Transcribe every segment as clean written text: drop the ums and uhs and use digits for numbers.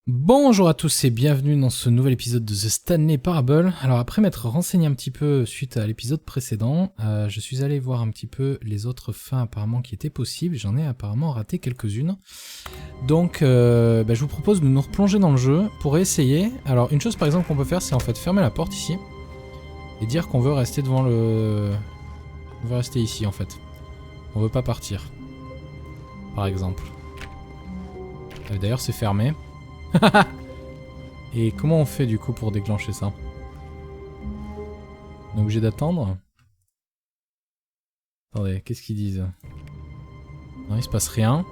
Bonjour à tous et bienvenue dans ce nouvel épisode de The Stanley Parable. Alors après m'être renseigné un petit peu suite à l'épisode précédent, je suis allé voir un petit peu les autres fins apparemment qui étaient possibles. J'en ai apparemment raté quelques-unes. Donc je vous propose de nous replonger dans le jeu pour essayer. Alors une chose par exemple qu'on peut faire, c'est en fait fermer la porte ici et dire qu'on veut rester devant le... On veut rester ici en fait. On veut pas partir. Par exemple. D'ailleurs c'est fermé. Et comment on fait du coup pour déclencher ça? On est obligé d'attendre? Attendez, qu'est-ce qu'ils disent? Non, il se passe rien.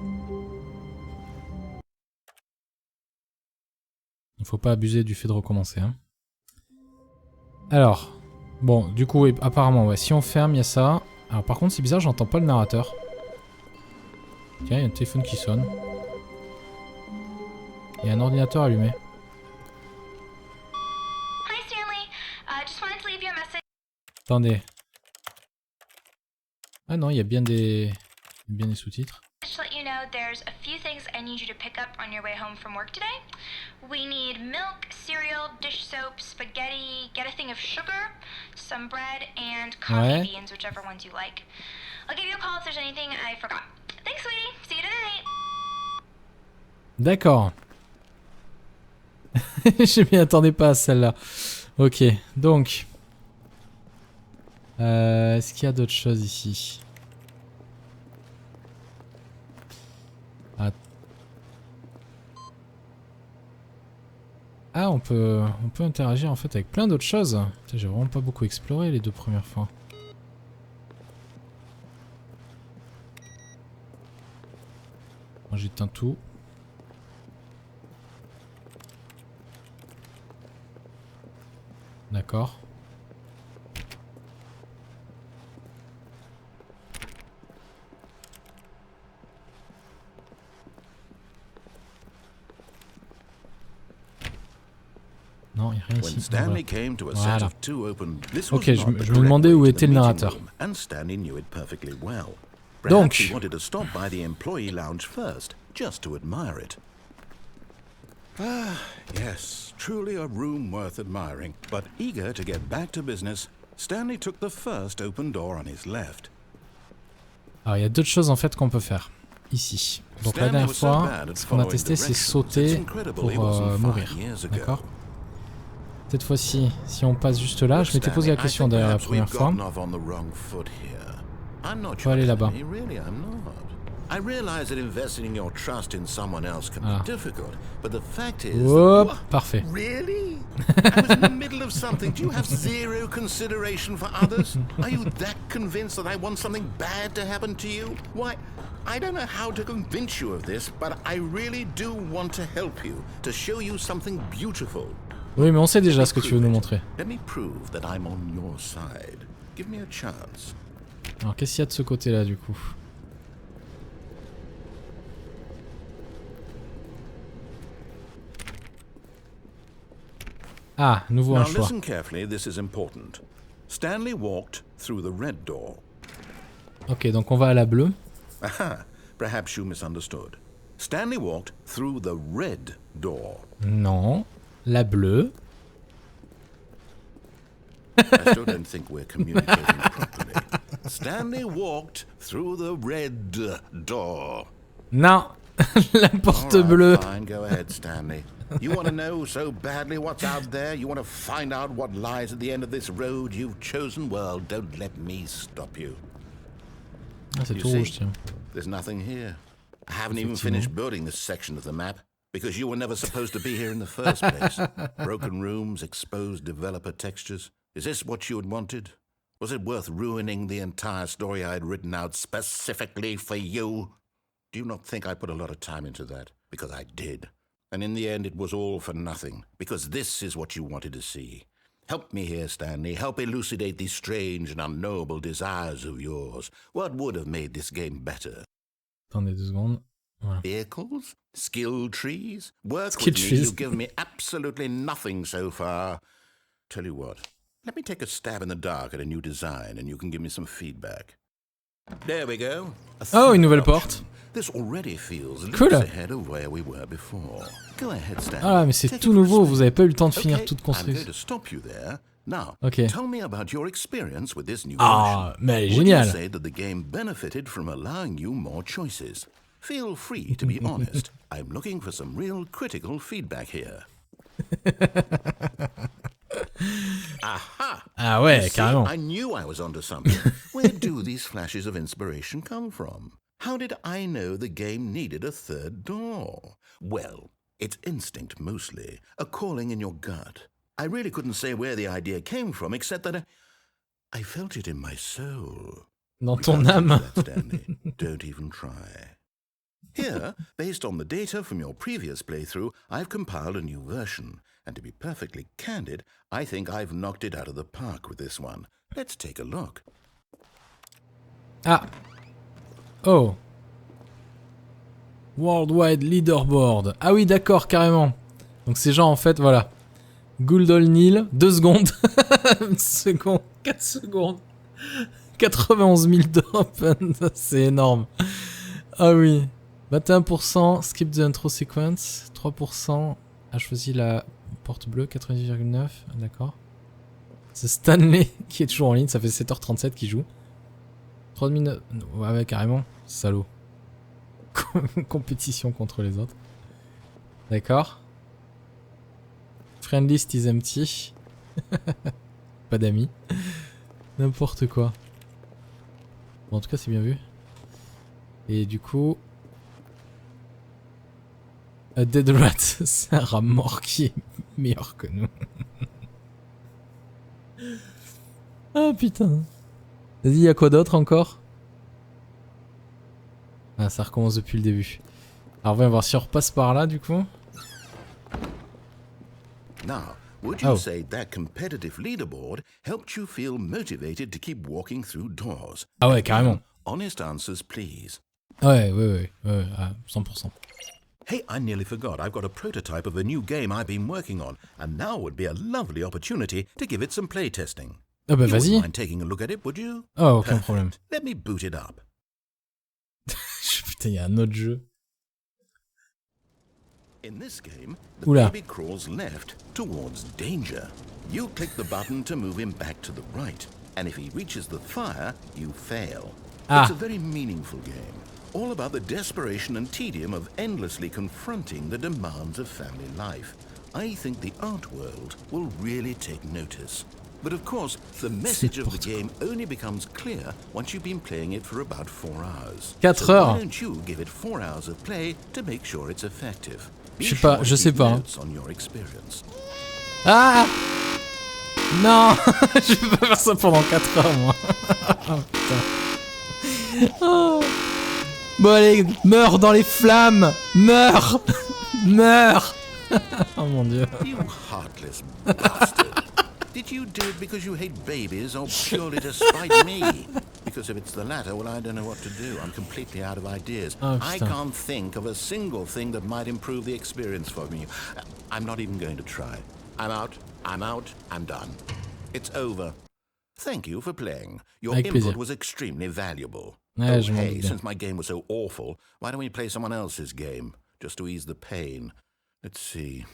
Il faut pas abuser du fait de recommencer. Hein. Alors, bon, du coup, apparemment, ouais, si on ferme, il y a ça. Alors par contre, c'est bizarre, j'entends pas le narrateur. Tiens, il y a un téléphone qui sonne. Il y a un ordinateur allumé. Hi Stanley, just wanted to leave you a message. Attendez. Ah non, il y a bien des sous-titres. To let you know there's a few things I need you to pick up on your way home from work today. We need milk, cereal, dish soap, spaghetti, get a thing of sugar, some bread, and coffee beans, whichever ones you like. I'll give you a call if there's anything I forgot. Thanks, sweetie. See you tonight. D'accord. Je m'y attendais pas à celle-là. Ok, donc... est-ce qu'il y a d'autres choses ici? Ah, on peut interagir en fait avec plein d'autres choses. J'ai vraiment pas beaucoup exploré les deux premières fois. Bon, j'éteins tout. D'accord. Non, il n'y a rien ici. Voilà. Ok, je me demandais où était le narrateur. Donc... Ah, yes, truly a room worth admiring. But eager to get back to business, Stanley took the first open door on his left. Alors, il y a d'autres choses en fait qu'on peut faire. Ici. Donc la dernière fois, ce qu'on a testé, c'est sauter pour mourir. D'accord? Cette fois-ci, si on passe juste là, je m'étais posé la question d'ailleurs la première fois. On peut aller là-bas. I realize that investing in your trust in someone else can be difficult, but the fact is Hop, parfait. Really? I was in the middle of something. Do you have zero consideration for others? Are you that convinced that I want something bad to happen to you? Why, I don't know how to convince you of this, but I really do want to help you, to show you something beautiful. Oui, mais on sait déjà ce que tu veux nous montrer. Let me prove that I'm on your side. Give me a chance. Alors, qu'est-ce qu'il y a de ce côté-là, du coup? Ah, nouveau un choix. Now listen carefully, this is important. Stanley walked through the red door. Ok, donc on va à la bleue. Aha, perhaps you misunderstood. Stanley walked through the red door. Non, la bleue. I still don't think we're communicating properly. Stanley walked through the red door. Non, la porte bleue. Fine, go ahead, Stanley. You want to know so badly what's out there? You want to find out what lies at the end of this road you've chosen? Well, don't let me stop you. Ah, c'est tout rouge, tiens. There's nothing here. I haven't even finished building this section of the map because you were never supposed to be here in the first place. Broken rooms, exposed developer textures. Is this what you had wanted? Was it worth ruining the entire story I had written out specifically for you? Do you not think I put a lot of time into that? Because I did. And in the end, it was all for nothing, because this is what you wanted to see. Help me here, Stanley. Help elucidate these strange and unknowable desires of yours. What would have made this game better? Attendez 2 secondes. Voilà. Vehicles? Skill trees? Work Skill with me. trees. You've given me absolutely nothing so far. Tell you what, let me take a stab in the dark at a new design, and you can give me some feedback. There we go. Oh, une nouvelle porte. This already feels Cool. ahead of where we were before. Go ahead, Stanley. Ah, mais c'est tout nouveau, vous avez pas eu le temps de finir toute I'm going construction. to stop you there. Now, Ok. tell me about your experience with this new Ah, version. mais elle est Would you géniale. say that the game benefited from allowing you more choices? Feel free to be honest. I'm looking for some real critical feedback here. Aha! Ah ouais, You see, carrément. I knew I was onto something. Where do these flashes of inspiration come from? How did I know the game needed a third door? Well, it's instinct mostly, a calling in your gut. I really couldn't say where the idea came from, except that I felt it in my soul. Dans ton Can't âme. touch that, Stanley. Don't even try. Here, based on the data from your previous playthrough, I've compiled a new version. And to be perfectly candid, I think I've knocked it out of the park with this one. Let's take a look. Ah. Oh. Worldwide Leaderboard. Ah oui, d'accord, carrément. Donc c'est genre, en fait, voilà. Gouldol Nil, 2 secondes. 1 seconde, 4 secondes. 91 000 drops. C'est énorme. Ah oui. 21%, skip the intro sequence. 3% a choisi la porte bleue, 90,9. D'accord. C'est Stanley qui est toujours en ligne, ça fait 7h37 qu'il joue. 3000... Ouais, carrément. Salaud. Compétition contre les autres. D'accord. Friend list is empty. Pas d'amis. N'importe quoi. Bon, en tout cas, c'est bien vu. Et du coup... A dead rat, c'est un rat mort qui est meilleur que nous. Ah putain. Vas-y, y'a quoi d'autre encore? Ah, ça recommence depuis le début. Alors, on va voir si on repasse par là, du coup. Now, would you say that competitive leaderboard helped you feel motivated to keep walking through doors? Ah ouais, carrément. Honest answers, please. Ouais, à 100%. Hey, I nearly forgot. I've got a prototype of a new game I've been working on, and now would be a lovely opportunity to give it some playtesting. Ah bah You vas-y. wouldn't mind taking a look at it, would you? Oh, aucun problème. Let me boot it up. Putain, il y a un autre jeu. In this game, the Oula. baby crawls left towards danger. You click the button to move him back to the right, and if he reaches the fire, you fail. Ah. It's a very meaningful game, all about the desperation and tedium of endlessly confronting the demands of family life. I think the art world will really take notice. But of course, the message of the game only becomes clear once you've been playing it for about 4 hours. 4 So heures. why don't you give it 4 hours of play to make sure it's effective? Be Je sais sure pas, to je sais keep pas, hein. notes on your experience. Ah non. Je vais pas faire ça pendant 4 heures, moi. Oh, putain. Oh. Bon allez, meurs dans les flammes. Meurs. Meurs. Oh mon dieu. You heartless bastard. Did you do it because you hate babies or purely to spite me? Because if it's the latter, well, I don't know what to do. I'm completely out of ideas. Oh, I putain. can't think of a single thing that might improve the experience for me. I'm not even going to try. I'm out. I'm done. It's over. Thank you for playing. Your Avec input plaisir. was extremely valuable. Ouais, Oh, je m'en hey, doute bien. since my game was so awful, why don't we play someone else's game? Just to ease the pain. Let's see.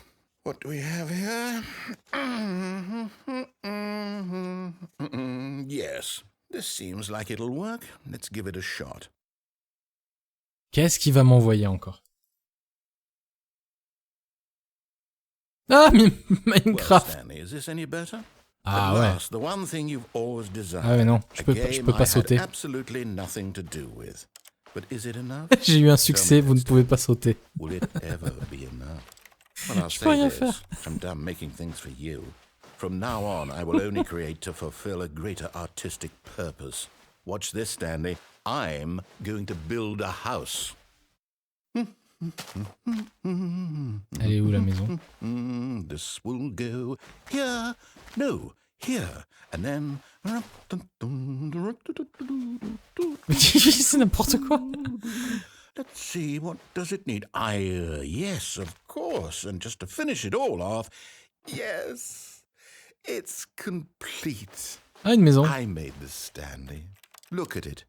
What do we have here? Yes, this seems like it'll work. Let's give it a shot. Qu'est-ce qu'il va m'envoyer encore? Ah, mais Well, Minecraft. Stanley, is this any better? Ah At ouais. last, the one thing you've always desired. Ah ouais, non, je A peux game pas I sauter. had absolutely nothing to do with. But is it enough? J'ai eu un succès, vous ne pouvez pas sauter. Will it ever be enough? Well, I'll Je peux say rien this. faire. I'm done making things for you. From now on, I will only create to fulfill a greater artistic purpose. Watch this, Stanley. I'm going to build a house. Elle est où la maison? This will go here. No, here. And then... C'est n'importe quoi. Let's see, what does it need? Yes, of course. And just to finish it all off, yes, it's complete. Ah, une maison. I made this, Stanley. Look at it.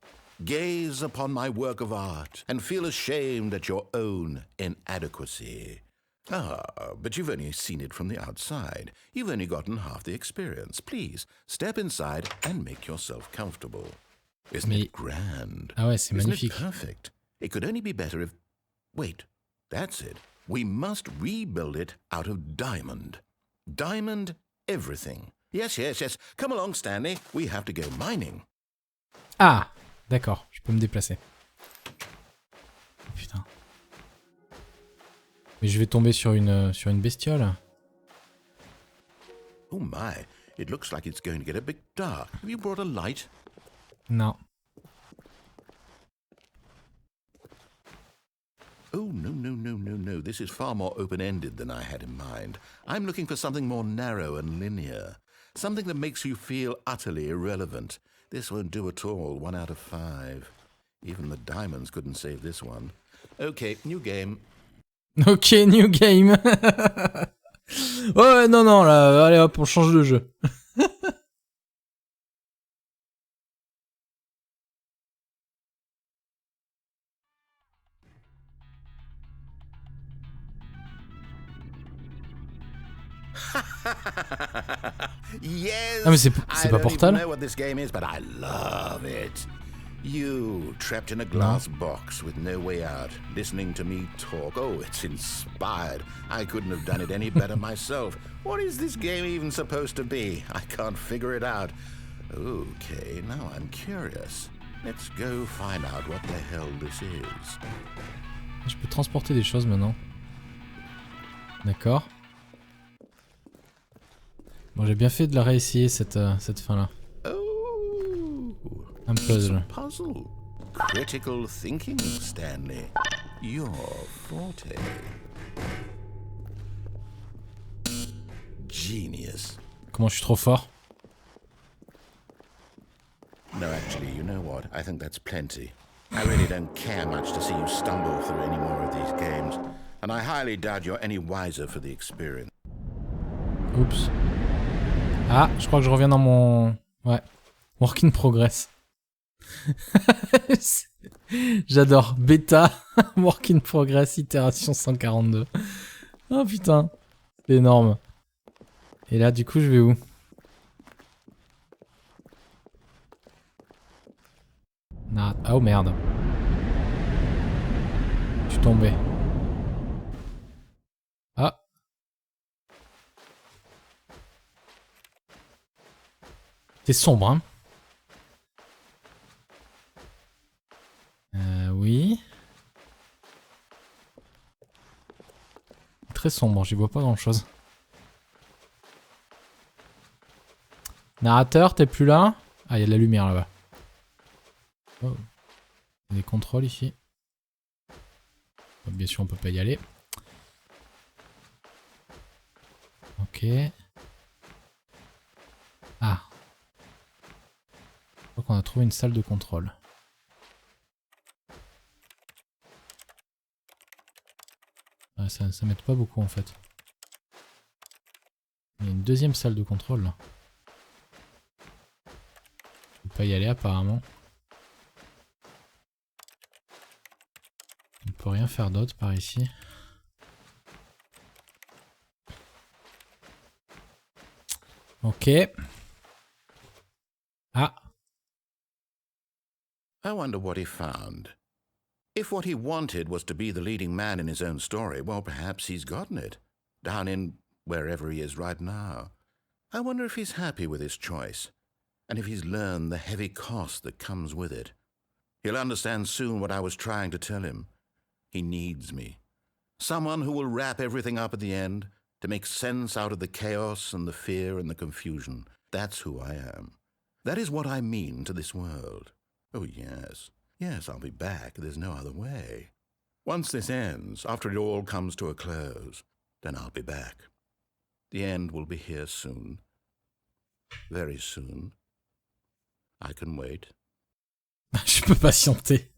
Gaze upon my work of art and feel ashamed at your own inadequacy. Ah, but you've only seen it from the outside. You've only gotten half the experience. Please, step inside and make yourself comfortable. Isn't it grand? Ah ouais, c'est magnifique. Isn't it perfect? It could only be better if... Wait, that's it. We must rebuild it out of diamond. Diamond everything. Yes, yes, yes. Come along, Stanley. We have to go mining. Ah, d'accord. Je peux me déplacer. Putain. Mais je vais tomber sur une bestiole. Oh my, it looks like it's going to get a bit dark. Have you brought a light? Non. Oh, no, no, no, no, no. This is far more open-ended than I had in mind. I'm looking for something more narrow and linear. Something that makes you feel utterly irrelevant. This won't do at all. 1 out of 5. Even the diamonds couldn't save this one. Okay, new game. Ok, new game. Ouais, non, non, là, allez hop, on change de jeu. Yes. Ah mais c'est pas Portal. I don't even know what this game is, but I love it. You, trapped in a glass box with no way out, listening to me talk. Oh, it's inspired. I couldn't have done it any better myself. What is this game even supposed to be? I can't figure it out. Okay, now I'm curious. Let's go find out what the hell this is. Je peux transporter des choses maintenant. D'accord. Bon, j'ai bien fait de la réessayer cette fin-là. Un puzzle. Puzzle. Critical thinking, Stanley. Your forte. Genius. Comment je suis trop fort? No, actually, you know what? I think that's plenty. I really don't care much to see you stumble through any more of these games. And I highly doubt you're any wiser for the experience. Oups. Ah, je crois que je reviens dans mon... Ouais. Work in progress. J'adore. Bêta, work in progress, itération 142. Oh putain. C'est énorme. Et là, du coup, je vais où? Oh merde. Je suis tombé. Ah. C'est sombre, hein. Oui. Très sombre, j'y vois pas grand chose. Narrateur, t'es plus là? Ah, il y a de la lumière là-bas. Oh. Il y a des contrôles ici. Bien sûr, on peut pas y aller. Ok. Ah. Je crois qu'on a trouvé une salle de contrôle. Ah, ça m'aide pas beaucoup en fait. Il y a une deuxième salle de contrôle là. On peut pas y aller apparemment. On peut rien faire d'autre par ici. Ok. Ah. I wonder what he found. If what he wanted was to be the leading man in his own story, well, perhaps he's gotten it. Down in wherever he is right now. I wonder if he's happy with his choice. And if he's learned the heavy cost that comes with it. He'll understand soon what I was trying to tell him. He needs me. Someone who will wrap everything up at the end, to make sense out of the chaos and the fear and the confusion. That's who I am. That is what I mean to this world. Oh, yes. Yes, I'll be back. There's no other way. Once this ends, after it all comes to a close, then I'll be back. The end will be here soon. Very soon. I can wait. Je peux patienter.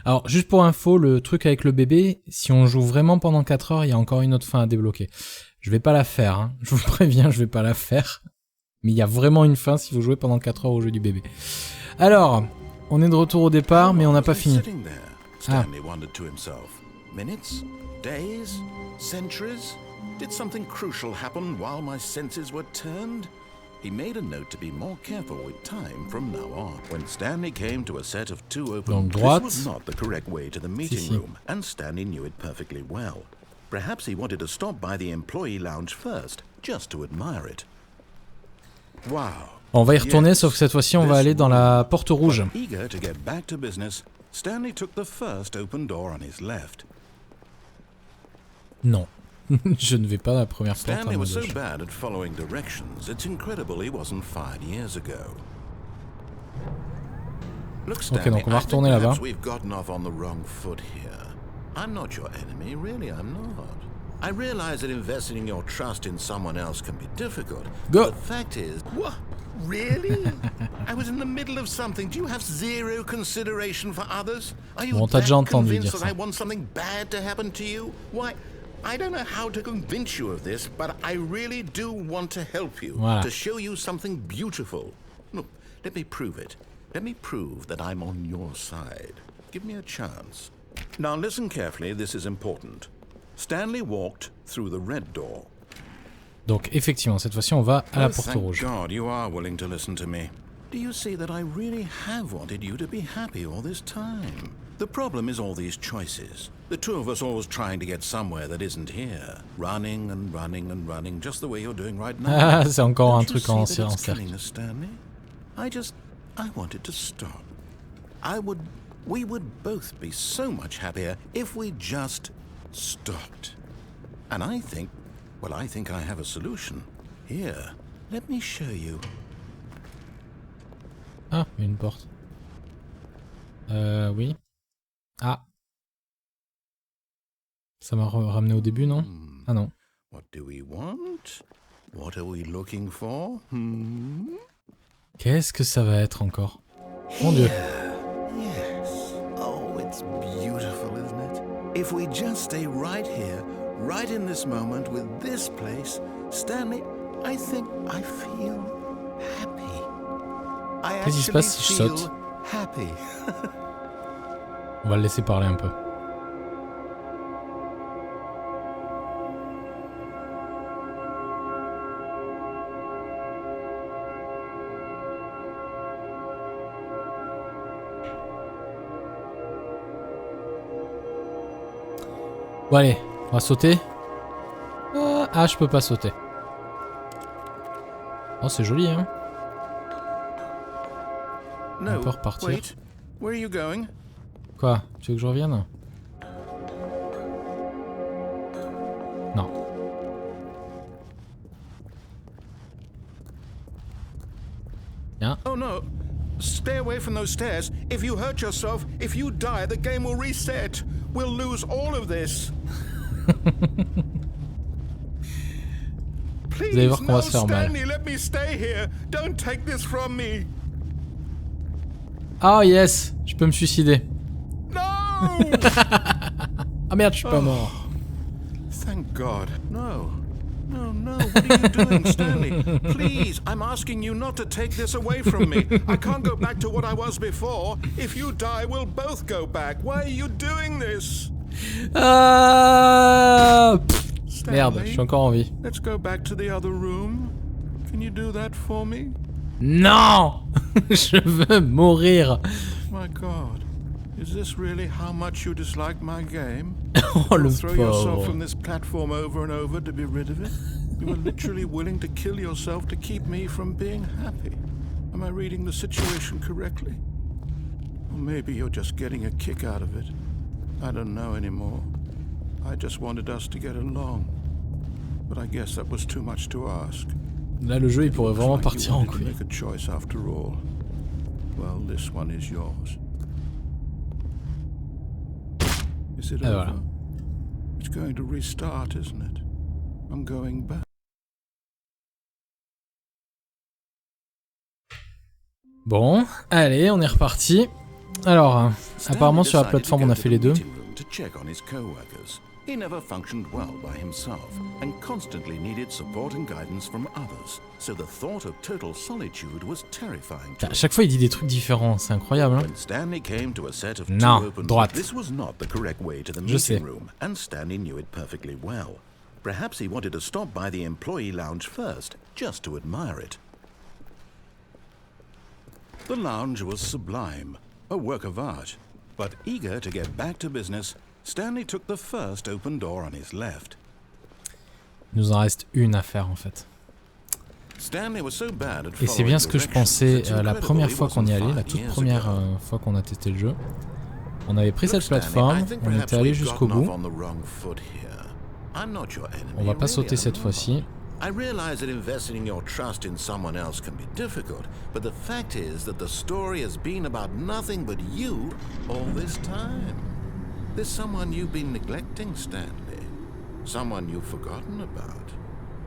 Alors, juste pour info, le truc avec le bébé, si on joue vraiment pendant 4 heures, il y a encore une autre fin à débloquer. Je vais pas la faire, hein. Je vous préviens, je vais pas la faire. Mais il y a vraiment une fin si vous jouez pendant 4 heures au jeu du bébé. Alors, On est de retour au départ, mais on n'a pas fini. Ah. Stanley wondered to himself. Minutes? Days? Centuries? Did something crucial happen while my senses were turned? He made a note to be more careful with time from now on. When Stanley came to a set of 2 open doors, this was not the correct way to the meeting room, and Stanley knew it perfectly well. Perhaps he wanted to stop by the employee lounge first, just to admire it. Wow. On va y retourner, sauf que cette fois-ci, on va aller dans la porte rouge. Eager to get back to business, Stanley took the first open door on his left. Non. Je ne vais pas dans la première porte à Stanley ma was so gauche. bad at following directions, it's incredible he wasn't fired years ago. Look, Stanley, donc on va retourner là-bas. perhaps we've gotten off on the wrong foot here. I'm not your enemy, really I'm not. I realize that investing your trust in someone else can be difficult. Go. The fact is, what? Really? I was in the middle of something. Do you have zero consideration for others? Are you Bon, t'as déjà that entendu convinced dire that ça. I want something bad to happen to you? Why? I don't know how to convince you of this, but I really do want to help you, Voilà. to show you something beautiful. Look, let me prove it. Let me prove that I'm on your side. Give me a chance. Now listen carefully, this is important. Stanley walked through the red door. Donc effectivement, cette fois-ci, on va à la porte Thank rouge. God you are willing to listen to me. Do you see that I really have wanted you to be happy all this time? The problem is all these choices. The two of us always trying to get somewhere that isn't here. Running and running and running, just the way you're doing right now. Ah, c'est encore un Don't you truc en see that it's cercle. killing us, Stanley? I wanted to stop. We would both be so much happier if we just stopped. And I think I have a solution. Here, let me show you. Ah, il y a une porte. Oui. Ah. Ça m'a ramené au début, non? Ah non. What do we want? What are we looking for? Qu'est-ce que ça va être encore? Mon Dieu. Yes. Oh, it's beautiful, isn't it? If we just stay right here, right in this moment with this place, Stanley, I think I feel happy. Qu'est-ce qui se passe si je saute? Happy. On va le laisser parler un peu. Bon allez, on va sauter. Ah, je peux pas sauter. Oh, c'est joli, hein. On peut repartir. Wait. Where are you going? Quoi? Tu veux que je revienne? Non. Bien. Oh no. Stay away from those stairs. If you hurt yourself, if you die, the game will reset. We'll lose all of this. Vous allez voir qu'on va se faire mal. Stanley, let me stay here. Don't take this from me. Ah yes, je peux me suicider. No! Ah merde, je suis pas mort. Thank God. No. No, no. What are you doing, Stanley? Please, I'm asking you not to take this away from me. I can't go back to what I was before. If you die, we'll both go back. Why are you doing this? Ah Stanley, merde, je suis encore en vie. Let's go back to the other room. Can you do that for me? Non. Je veux mourir. My God. Is this really how much you dislike my game? Oh le Throw yourself pauvre. from this platform over and over to be rid of it? You were literally willing to kill yourself to keep me from being happy. Am I reading the situation correctly? Or maybe you're just getting a kick out of it. I don't know anymore. I just wanted us to get along. But I guess that was too much to ask. Là le jeu il pourrait vraiment partir en couille. Make a choice after all. Well, this one is yours. Is it over? Voilà. It's going to restart, isn't it? I'm going back. Bon, allez, on est reparti. Alors, apparemment sur la plateforme on a fait les deux. He never functioned well by himself and constantly needed support and guidance from others. So the thought of total solitude was terrifying to him. À chaque fois, il dit des trucs différents, c'est incroyable. Hein. When Stanley came to a set of Non, two open droite. This was not the correct way to the meeting room, and Stanley knew it perfectly well. Perhaps he wanted to stop by the employee lounge first, just to admire it. The lounge was sublime, a work of art. But eager to get back to business, Stanley took the first open door on his left. Il nous en reste une à faire en fait. Stanley was so bad at Et c'est bien ce que je pensais la première fois qu'on y allait, la toute première fois qu'on a testé le jeu. On avait pris cette plateforme, on était allé jusqu'au bout. On va pas sauter cette fois-ci. I realize that investing your trust in someone else can be difficult, but the fact is that the story has been about nothing but you all this time. There's someone you've been neglecting, Stanley. Someone you've forgotten about.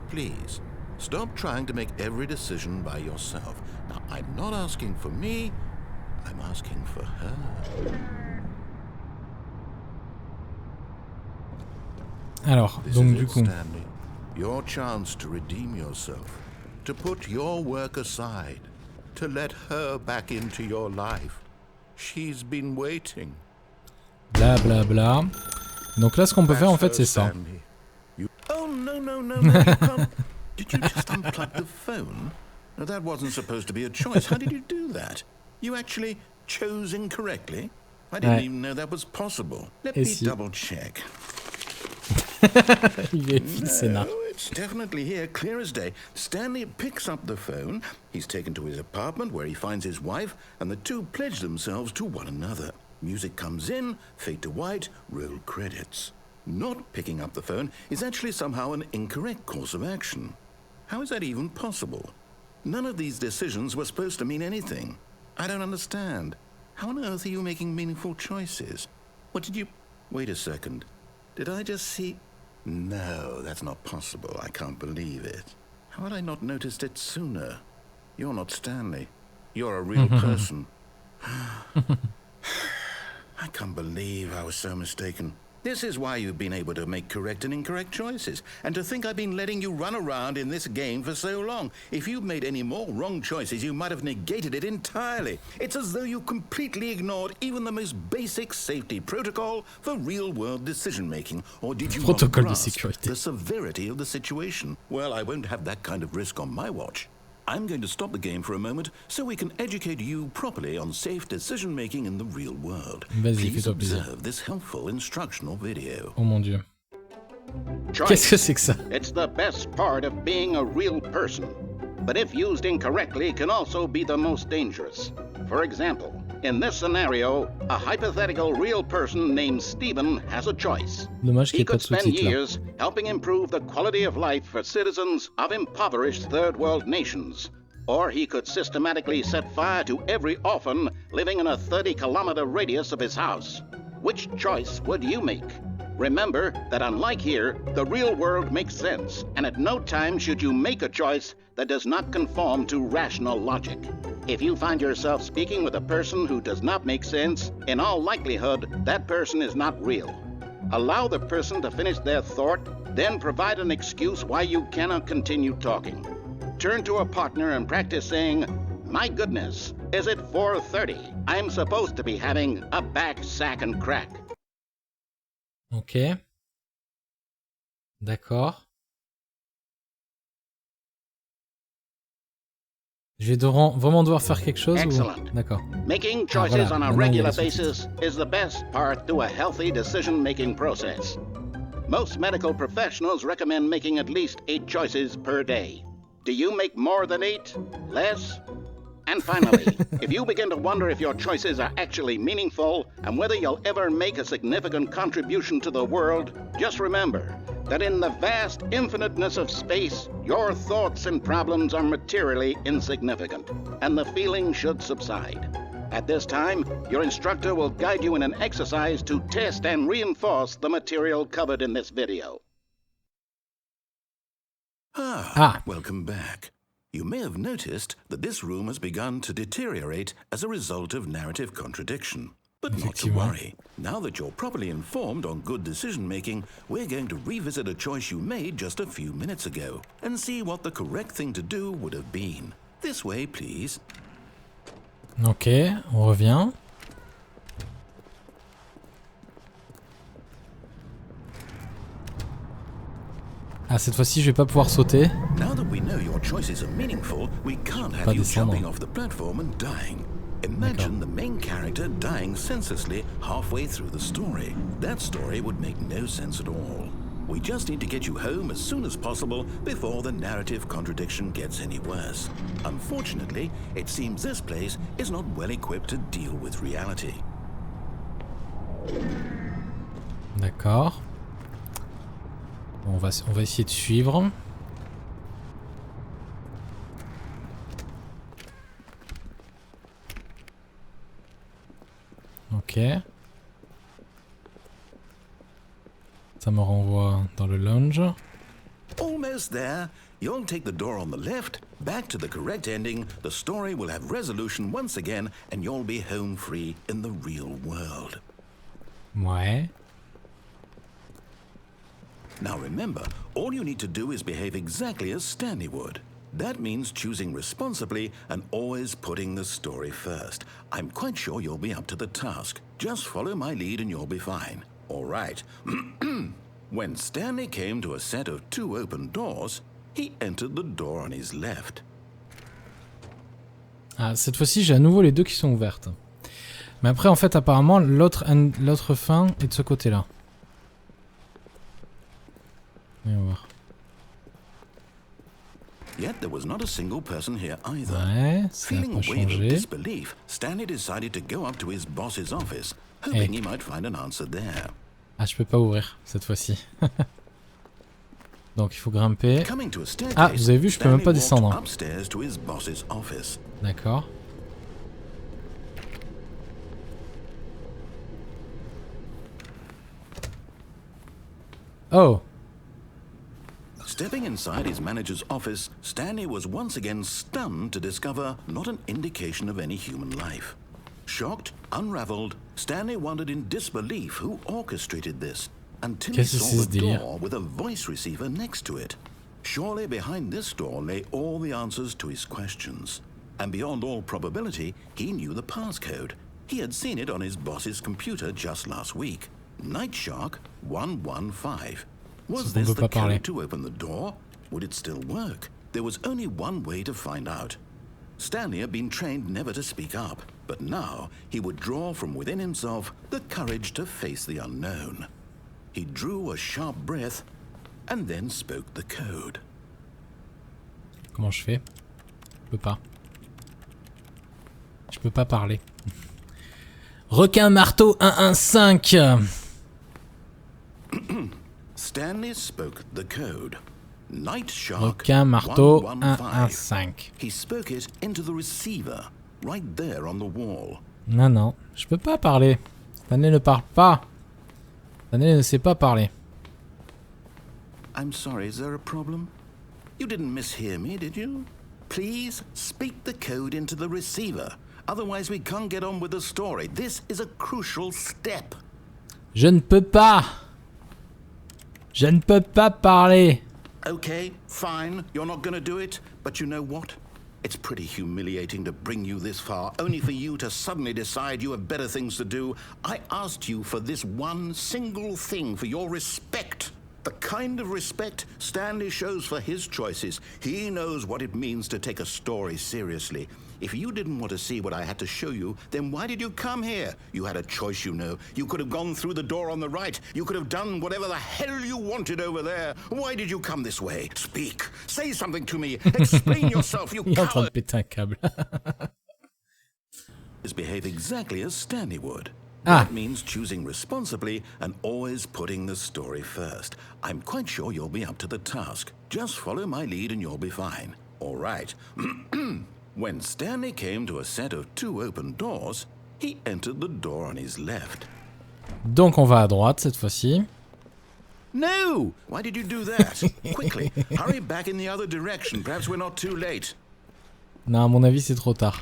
Please, stop trying to make every decision by yourself. Now, I'm not asking for me, I'm asking for her. Alors, donc du coup... Stanley. Your chance to redeem yourself, to put your work aside, to let her back into your life. She's been waiting. Bla bla bla. Donc là, ce qu'on peut faire en fait, c'est ça. Oh no no no no! You can't. Did you just unplug the phone? No, that wasn't supposed to be a choice. How did you do that? You actually chose incorrectly. I didn't even know that was possible. Let me double check. No, it's definitely here, clear as day. Stanley picks up the phone. He's taken to his apartment where he finds his wife, and the two pledge themselves to one another. Music comes in, fade to white, roll credits. Not picking up the phone is actually somehow an incorrect course of action. How is that even possible? None of these decisions were supposed to mean anything. I don't understand. How on earth are you making meaningful choices? What did you... Wait a second. Did I just see... No, that's not possible. I can't believe it. How had I not noticed it sooner? You're not Stanley. You're a real person. I can't believe I was so mistaken. This is why you've been able to make correct and incorrect choices. And to think I've been letting you run around in this game for so long. If you'd made any more wrong choices, you might have negated it entirely. It's as though you completely ignored even the most basic safety protocol for real-world decision-making. Or did you not grasp the severity of the situation? Well, I won't have that kind of risk on my watch. I'm going to stop the game for a moment so we can educate you properly on safe decision-making in the real world. Please observe this helpful instructional video. Oh mon Dieu. Qu'est-ce que c'est que ça? It's the best part of being a real person, but if used incorrectly can also be the most dangerous. For example, in this scenario, a hypothetical real person named Stephen has a choice. Dommage qu'il y He ait pas could de spend sous-titres là. years helping improve the quality of life for citizens of impoverished third world nations. Or he could systematically set fire to every orphan living in a 30-kilometer radius of his house. Which choice would you make? Remember that unlike here, the real world makes sense, and at no time should you make a choice that does not conform to rational logic. If you find yourself speaking with a person who does not make sense, in all likelihood, that person is not real. Allow the person to finish their thought, then provide an excuse why you cannot continue talking. Turn to a partner and practice saying, "My goodness, is it 4:30? I'm supposed to be having a back, sack, and crack." Ok. D'accord. Je vais vraiment devoir faire quelque chose Excellent. ou... D'accord. Making choices on a regular basis is the best part to a healthy decision-making process. Most medical professionals recommend making at least 8 choices per day. Do you make more than 8? Less? And finally, if you begin to wonder if your choices are actually meaningful and whether you'll ever make a significant contribution to the world, just remember that in the vast infiniteness of space, your thoughts and problems are materially insignificant, and the feeling should subside. At this time, your instructor will guide you in an exercise to test and reinforce the material covered in this video. Welcome back. You may have noticed that this room has begun to deteriorate as a result of narrative contradiction. But not to worry. Now that you're properly informed on good decision-making, we're going to revisit a choice you made just a few minutes ago and see what the correct thing to do would have been. This way, please. Ok, on revient. Ah, cette fois-ci, je vais pas pouvoir sauter. Now that we know your choices are meaningful, we can't have you jumping off the platform and dying. Imagine the main character dying senselessly halfway through the story. That story would make no sense at all. We just need to get you home as soon as possible before the narrative contradiction gets any worse. Unfortunately, it seems this place is not well equipped to deal with reality. D'accord. On va essayer de suivre. Ok. Ça me renvoie dans le lounge. Almost there. You'll take the door on the left, back to the correct ending, the story will have resolution once again, and you'll be home free in the real world. Ouais. Now remember, all you need to do is behave exactly as Stanley would. That means choosing responsibly and always putting the story first. I'm quite sure you'll be up to the task. Just follow my lead and you'll be fine. All right. When Stanley came to a set of 2 open doors, he entered the door on his left. Ah, cette fois-ci, j'ai à nouveau les 2 qui sont ouvertes. Mais après, en fait, apparemment, l'autre fin est de ce côté-là. On va voir. Yet there was not a single person here either. Ouais, ça n'a Feeling pas a wave of changé. disbelief, Stanley decided to go up to his boss's office, hoping he might find an answer there. Ah, je peux pas ouvrir cette fois-ci. Donc il faut grimper. Coming to a staircase, Ah, vous avez vu, je peux même pas Stanley descendre. walked upstairs to his boss's office. D'accord. Oh. Stepping inside his manager's office, Stanley was once again stunned to discover not an indication of any human life. Shocked, unraveled, Stanley wondered in disbelief who orchestrated this, until he saw the door with a voice receiver next to it. Surely behind this door lay all the answers to his questions. And beyond all probability, he knew the passcode. He had seen it on his boss's computer just last week. Night Shark 115. Was this the code to open the door? Would it still work? There was only one way to find out. Stanley had been trained never to speak up, but now he would draw from within himself the courage to face the unknown. He drew a sharp breath and then spoke the code. Comment je fais? Je peux pas. Je peux pas parler. Requin marteau 115. Stanley spoke the code. Night Shark Requin marteau 115. 115. He spoke it into the receiver, right there on the wall. Non, non, je peux pas parler. Stanley ne parle pas. Stanley ne sait pas parler. I'm sorry, is there a problem? You didn't mishear me, did you? Please speak the code into the receiver. Otherwise we can't get on with the story. This is a crucial step. Je ne peux pas. Je ne peux pas parler. Okay, fine, you're not gonna do it, but you know what? It's pretty humiliating to bring you this far, only for you to suddenly decide you have better things to do. I asked you for this one single thing, for your respect. The kind of respect Stanley shows for his choices. He knows what it means to take a story seriously. If you didn't want to see what I had to show you, then why did you come here? You had a choice, you know. You could have gone through the door on the right. You could have done whatever the hell you wanted over there. Why did you come this way? Speak. Say something to me. Explain yourself, you Il est en train de coward. péter un câble. Behave exactly as Stanley would. Ah. That means choosing responsibly and always putting the story first. I'm quite sure you'll be up to the task. Just follow my lead and you'll be fine. All right. When Stanley came to a set of 2 open doors, he entered the door on his left. Donc on va à droite cette fois-ci. No! Why did you do that? Quickly, hurry back in the other direction. Perhaps we're not too late. Non, à mon avis c'est trop tard.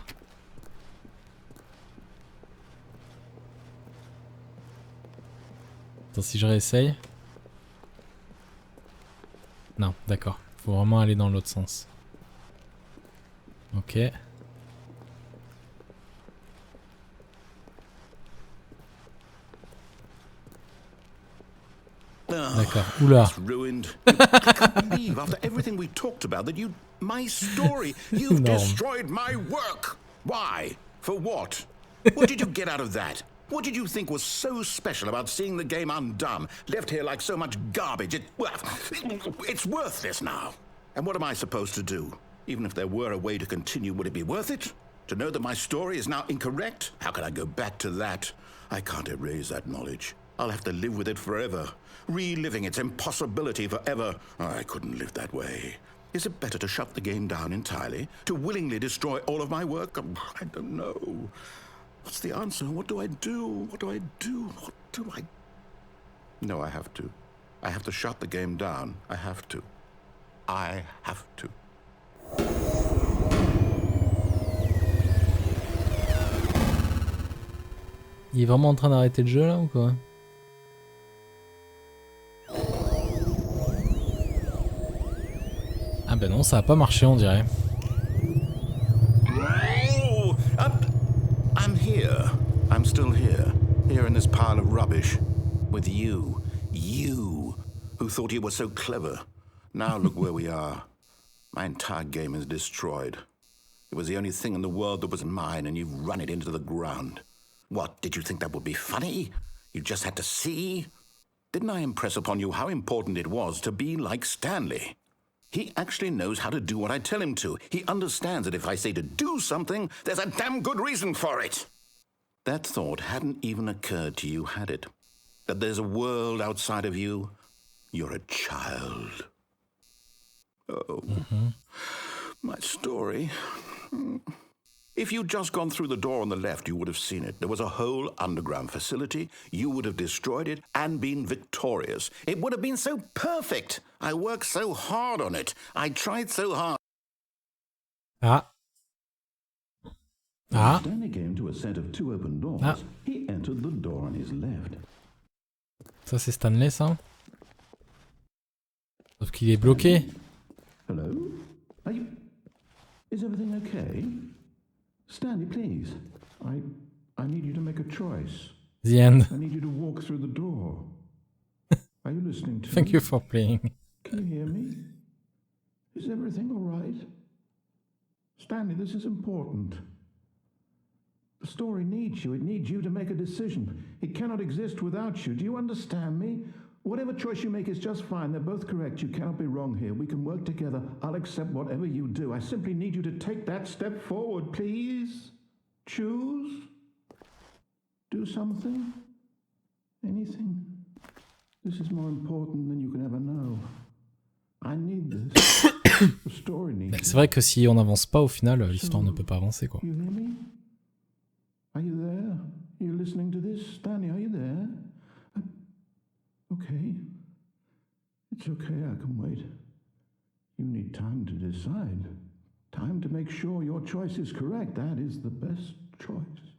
Attends, si je réessaye. Non, d'accord. Faut vraiment aller dans l'autre sens. Ok. D'accord. Oula. Ruined. I can't believe after everything we talked about that my story, you've destroyed my work. Why? For what? What did you get out of that? What did you think was so special about seeing the game undone, left here like so much garbage? It's worthless now. And what am I supposed to do? Even if there were a way to continue, would it be worth it? To know that my story is now incorrect? How can I go back to that? I can't erase that knowledge. I'll have to live with it forever, reliving its impossibility forever. I couldn't live that way. Is it better to shut the game down entirely? To willingly destroy all of my work? I don't know. What's the answer? What do I do? What do I do? What do I... No, I have to. I have to shut the game down. I have to. I have to. Il est vraiment en train d'arrêter le jeu là ou quoi? Ah ben non, ça a pas marché on dirait. Oh, I'm here. I'm still here. Here in this pile of rubbish. With you. You. Who thought you were so clever. Now look where we are. My entire game is destroyed. It was the only thing in the world that was mine, and you've run it into the ground. What, did you think that would be funny? You just had to see? Didn't I impress upon you how important it was to be like Stanley? He actually knows how to do what I tell him to. He understands that if I say to do something, there's a damn good reason for it. That thought hadn't even occurred to you, had it? That there's a world outside of you? You're a child. Oh, my story. If you'd just gone through the door on the left, you would have seen it. There was a whole underground facility. You would have destroyed it and been victorious. It would have been so perfect. I worked so hard on it. I tried so hard. Ah. Ah. Stanley came to a set of 2 open doors. Ah. He entered the door on his left. Ça c'est Stanley ça. Sauf qu'il est bloqué. Hello? Are you... Is everything okay? Stanley, please. I need you to make a choice. The end. I need you to walk through the door. Are you listening to Thank me? you for playing. Can you hear me? Is everything all right? Stanley, this is important. The story needs you. It needs you to make a decision. It cannot exist without you. Do you understand me? Whatever choice you make is just fine. They're both correct. You cannot be wrong here. We can work together. I'll accept whatever you do. I simply need you to take that step forward, please. Choose. Do something. Anything. This is more important than you can ever know. I need this. The story needs C'est vrai que si on n'avance pas au final, l'histoire ne peut pas avancer quoi. You hear me? Are you there? Are you listening to this? Stanley, are you there? Okay. It's okay, I can wait. You need time to decide. Time to make sure your choice is correct. That is the best choice.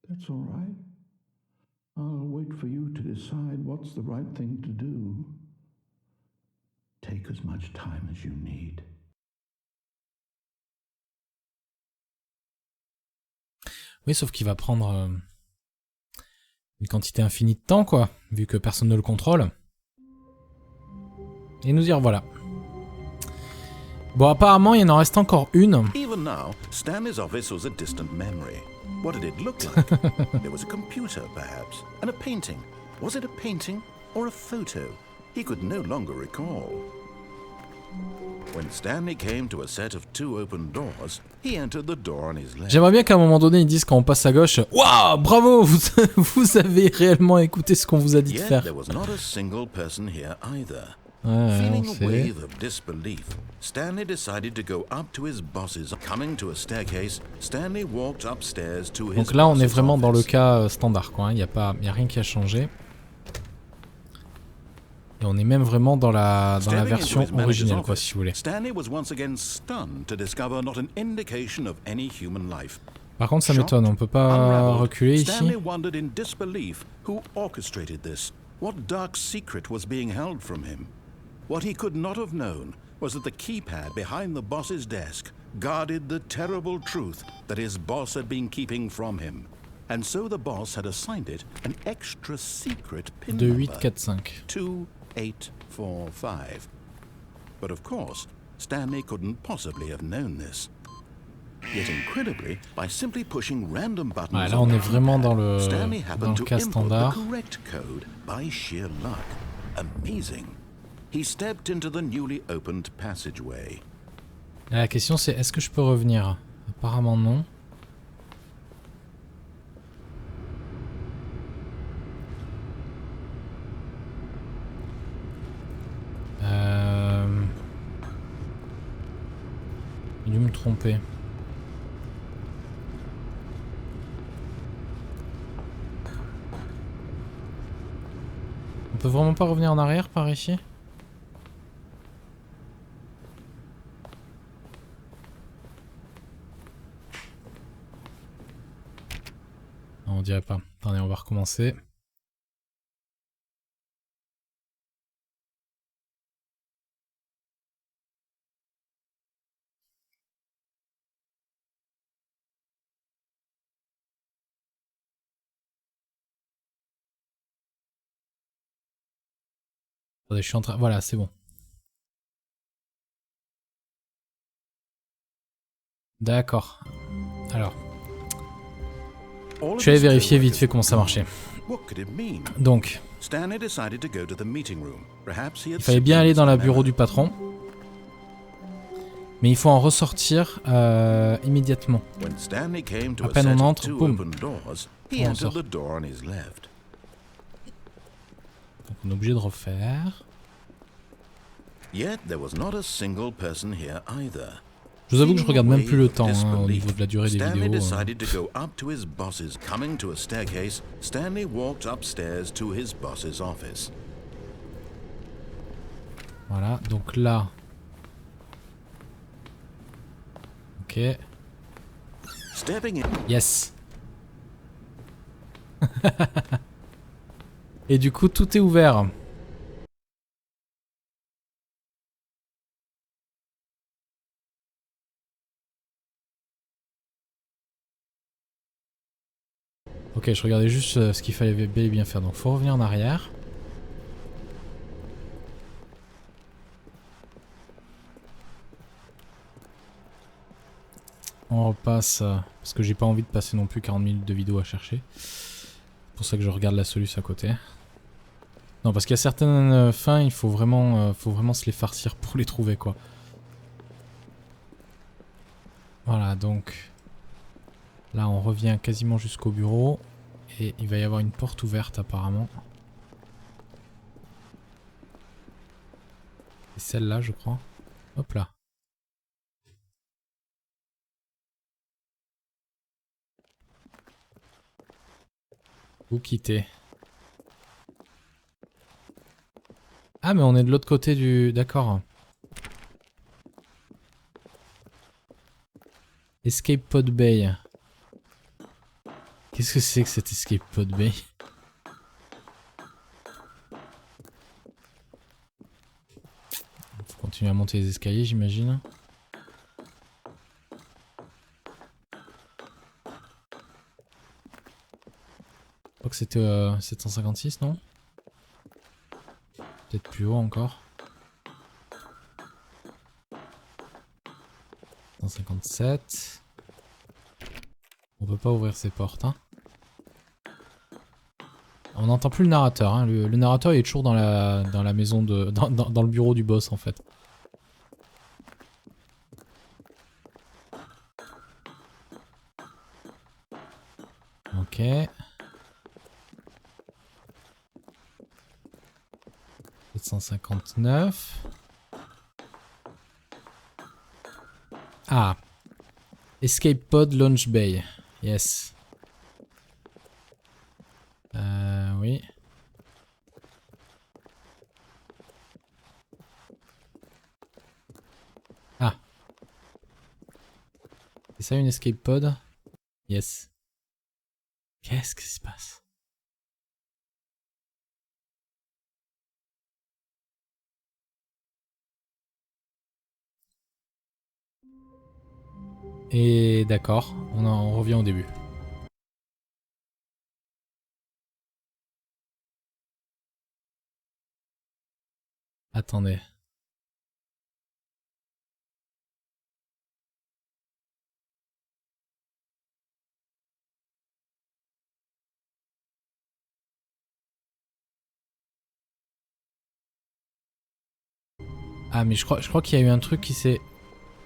That's all right. I'll wait for you to decide what's the right thing to do. Take as much time as you need. Oui, sauf qu'il va prendre une quantité infinie de temps, quoi, vu que personne ne le contrôle. Et nous y revoilà. Bon, apparemment, il en reste encore une. Even now, Stanley's office was a distant memory. What did it look like? There was a computer, perhaps, and a painting. Was it a painting or a photo? He could no longer recall. When Stanley came to a set of 2 open doors, he entered the door on his left. J'aimerais bien qu'à un moment donné, ils disent quand on passe à gauche, « Waouh, bravo, vous avez réellement écouté ce qu'on vous a dit de Yet faire. there was not a single person here either. » Ouais, Feeling a wave of disbelief, Stanley decided to go up to his boss's. Coming to a staircase, Stanley walked upstairs to his. Donc là, on est boss's vraiment dans le office. cas standard, quoi. Il n'y a rien qui a changé. Et on est même vraiment dans la version originale, quoi, si vous voulez. Stanley was once again stunned to discover not an indication of any human life. Par contre, ça m'étonne, on peut pas reculer ici. Stanley wondered in disbelief who orchestrated this. What dark secret was being held from him? What he could not have known was that the keypad behind the boss's desk guarded the terrible truth that his boss had been keeping from him. And so the boss had assigned it an extra secret pin number, 2845. 2845. But of course, Stanley couldn't possibly have known this. Yet incredibly, by simply pushing random buttons, Ouais, là on est vraiment dans le cas the standard. correct code by sheer luck. Amazing. He stepped into the newly opened passageway. Et la question c'est est-ce que je peux revenir? Apparemment non. J'ai dû me tromper. On peut vraiment pas revenir en arrière par ici? Non, on dirait pas. Attendez, on va recommencer. Attendez, je suis en train... Voilà, c'est bon. D'accord. Alors. Je suis allé vérifier vite fait comment ça marchait. Donc, il fallait bien aller dans le bureau du patron. Mais il faut en ressortir immédiatement. À peine on entre, boum, on sort. Donc on est obligé de refaire. Je vous avoue que je regarde même plus le temps hein, au niveau de la durée des vidéos. Voilà, donc là. Ok. Yes. Et du coup, tout est ouvert. Ok, je regardais juste ce qu'il fallait bel et bien faire. Donc, faut revenir en arrière. On repasse, parce que j'ai pas envie de passer non plus 40 minutes de vidéo à chercher. C'est pour ça que je regarde la solution à côté. Non, parce qu'il y a certaines fins, il faut vraiment se les farcir pour les trouver, quoi. Voilà, donc... Là, on revient quasiment jusqu'au bureau. Et il va y avoir une porte ouverte, apparemment. C'est celle-là, je crois. Hop là. Vous quittez. Ah, mais on est de l'autre côté du... D'accord. Escape Pod Bay. Qu'est-ce que c'est que cet Escape Pod Bay? Faut continuer à monter les escaliers, j'imagine. Je crois que c'était 756, non? Peut-être plus haut encore. 157. On peut pas ouvrir ces portes, hein. On n'entend plus le narrateur, hein. Le narrateur il est toujours dans la maison de... Dans le bureau du boss en fait. Ok. 759. Ah. Escape Pod Launch Bay. Yes. Oui. Ah. C'est ça une escape pod? Yes. Qu'est-ce qui se passe? Et d'accord, on revient au début. Attendez. Ah mais je crois qu'il y a eu un truc qui s'est...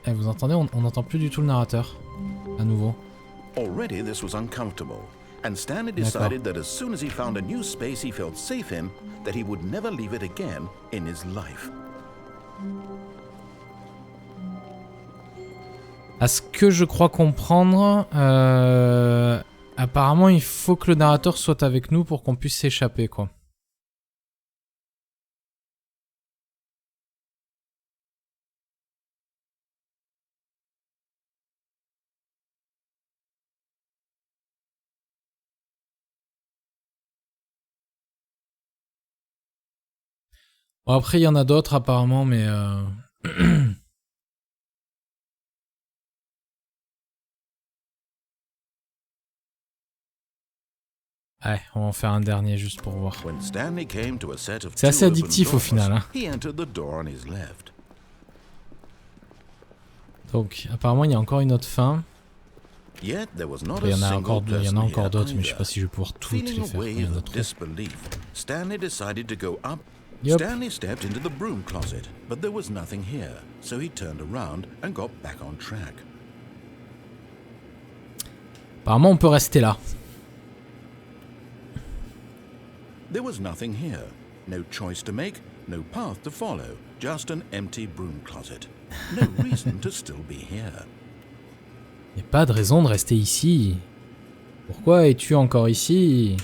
Eh, vous entendez, on n'entend plus du tout le narrateur. À nouveau. Already this was uncomfortable, and Stanley decided that as soon as he found a new space he felt safe in, that he would never leave it again in his life. À ce que je crois comprendre, apparemment il faut que le narrateur soit avec nous pour qu'on puisse s'échapper, quoi. Bon, après il y en a d'autres apparemment, mais... Ouais, on va en faire un dernier juste pour voir. C'est assez addictif au final. Hein. Donc, apparemment, il y a encore une autre fin. Il y en a encore d'autres, mais je sais pas si je vais pouvoir toutes les faire. Il y en a trop. Yep. Stanley stepped into the broom closet, but there was nothing here, so he turned around and got back on track. Apparemment, on peut rester là. There was nothing here. No choice to make, no path to follow, just an empty broom closet. No reason to still be here. Il n'y a pas de raison de rester ici. Pourquoi es-tu encore ici?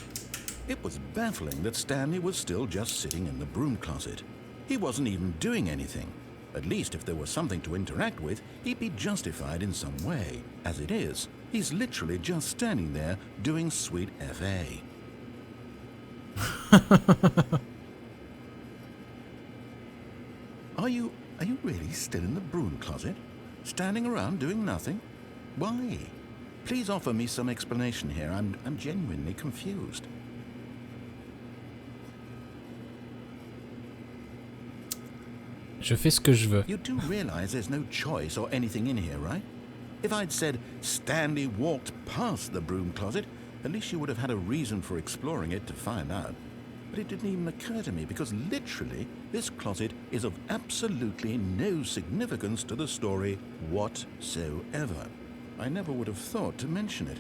It was baffling that Stanley was still just sitting in the broom closet. He wasn't even doing anything. At least if there was something to interact with, he'd be justified in some way. As it is, he's literally just standing there doing sweet FA. Are you really still in the broom closet? Standing around doing nothing? Why? Please offer me some explanation here. I'm genuinely confused. Je fais ce que je veux. You do realize there's no choice or anything in here, right? If I'd said Stanley walked past the broom closet, at least you would have had a reason for exploring it to find out. But it didn't even occur to me because literally this closet is of absolutely no significance to the story whatsoever. I never would have thought to mention it.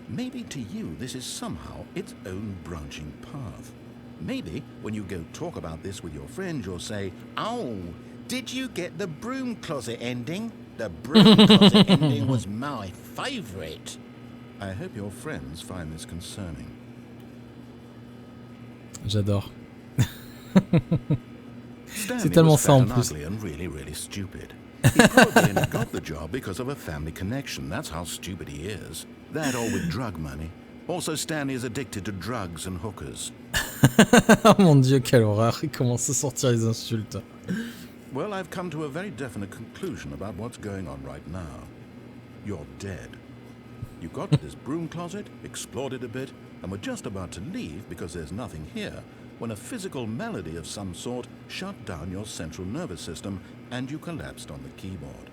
Maybe to you this is somehow its own branching path. Maybe when you go talk about this with your friends you'll say, "Oh, did you get the broom closet ending? The broom closet ending was my favorite." I hope your friends find this concerning. J'adore. C'est tellement ça en plus. And really, really stupid. He probably only got the job because of a family connection. That's how stupid he is. That or with drug money. Also, Stanley is addicted to drugs and hookers. Oh mon Dieu, quelle horreur. Il commence à sortir les insultes. Well, I've come to a very definite conclusion about what's going on right now. You're dead. You got to this broom closet, explored it a bit, and were just about to leave because there's nothing here, when a physical malady of some sort shut down your central nervous system and you collapsed on the keyboard.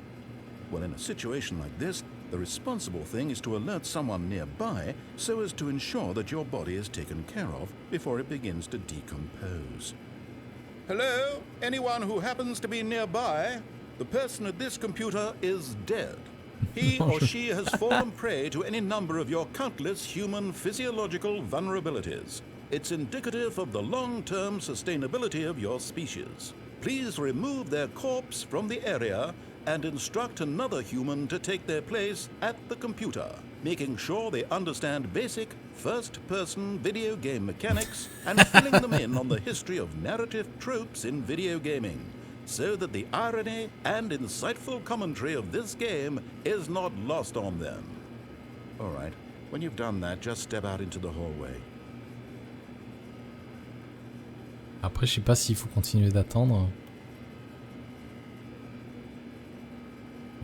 Well, in a situation like this, the responsible thing is to alert someone nearby so as to ensure that your body is taken care of before it begins to decompose. Hello? Anyone who happens to be nearby? The person at this computer is dead. He or she has fallen prey to any number of your countless human physiological vulnerabilities. It's indicative of the long-term sustainability of your species. Please remove their corpse from the area and instruct another human to take their place at the computer, making sure they understand basic first-person video game mechanics and filling them in on the history of narrative tropes in video gaming. so that the irony and insightful commentary of this game is not lost on them. All right, when you've done that, just step out into the hallway. Après, je sais pas s'il faut continuer d'attendre.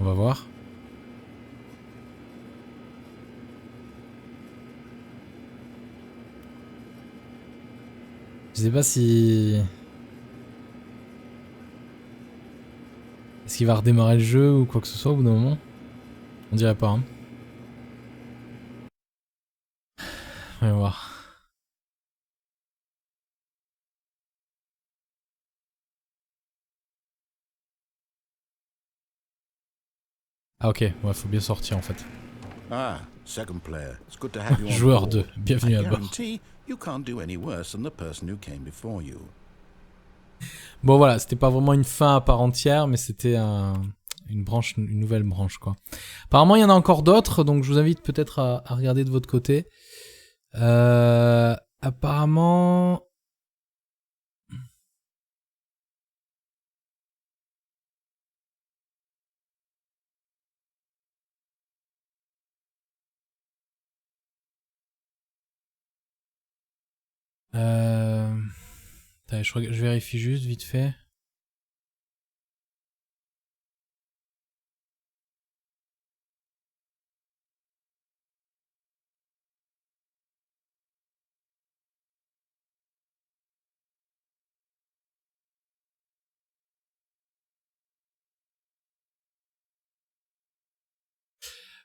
On va voir. Je sais pas si... Est-ce qu'il va redémarrer le jeu ou quoi que ce soit au bout d'un moment? On dirait pas, hein. On va voir. Ah ok, ouais, faut bien sortir en fait. Ah, second player. It's good to have you on Joueur board. 2, bienvenue à bord. guarantee you can't do any worse than the person who came before you. Bon voilà, c'était pas vraiment une fin à part entière, mais c'était une branche, une nouvelle branche quoi. Apparemment il y en a encore d'autres, donc je vous invite peut-être à regarder de votre côté. Apparemment... Attends, je vérifie juste vite fait.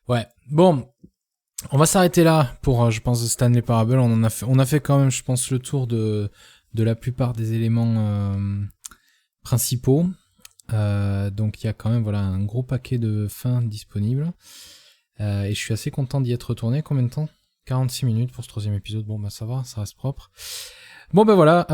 Ouais, bon, on va s'arrêter là pour, je pense, Stanley Parable. On a fait quand même, je pense, le tour de la plupart des éléments principaux. Donc il y a quand même voilà un gros paquet de fins disponibles. Et je suis assez content d'y être retourné. Combien de temps? 46 minutes pour ce 3e épisode. Bon bah ça va, ça reste propre. Bon ben voilà,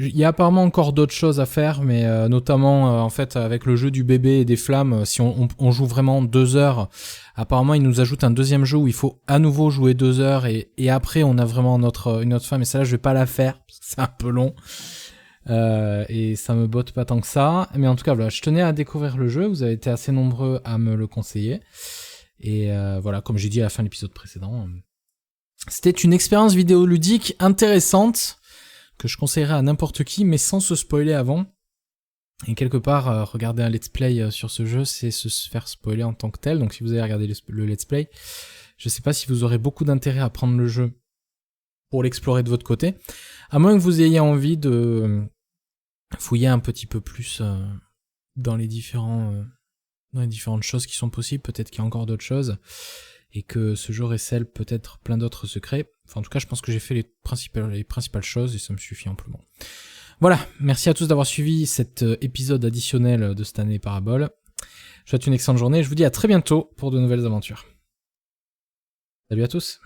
il y a apparemment encore d'autres choses à faire, mais notamment en fait avec le jeu du bébé et des flammes, si on joue vraiment 2 heures, apparemment il nous ajoute un deuxième jeu où il faut à nouveau jouer 2 heures et après on a vraiment une autre fin, mais ça là je vais pas la faire, parce que c'est un peu long. Et ça me botte pas tant que ça, mais en tout cas voilà, je tenais à découvrir le jeu, vous avez été assez nombreux à me le conseiller, et voilà, comme j'ai dit à la fin de l'épisode précédent, c'était une expérience vidéoludique intéressante, que je conseillerais à n'importe qui, mais sans se spoiler avant, et quelque part, regarder un let's play sur ce jeu, c'est se faire spoiler en tant que tel, donc si vous avez regardé le let's play, je sais pas si vous aurez beaucoup d'intérêt à prendre le jeu pour l'explorer de votre côté, à moins que vous ayez envie de fouiller un petit peu plus dans les différentes choses qui sont possibles, peut-être qu'il y a encore d'autres choses, et que ce jeu récèle peut-être plein d'autres secrets. Enfin, en tout cas, je pense que j'ai fait les principales choses, et ça me suffit amplement. Voilà, merci à tous d'avoir suivi cet épisode additionnel de Stanley Parable. Je vous souhaite une excellente journée, et je vous dis à très bientôt pour de nouvelles aventures. Salut à tous.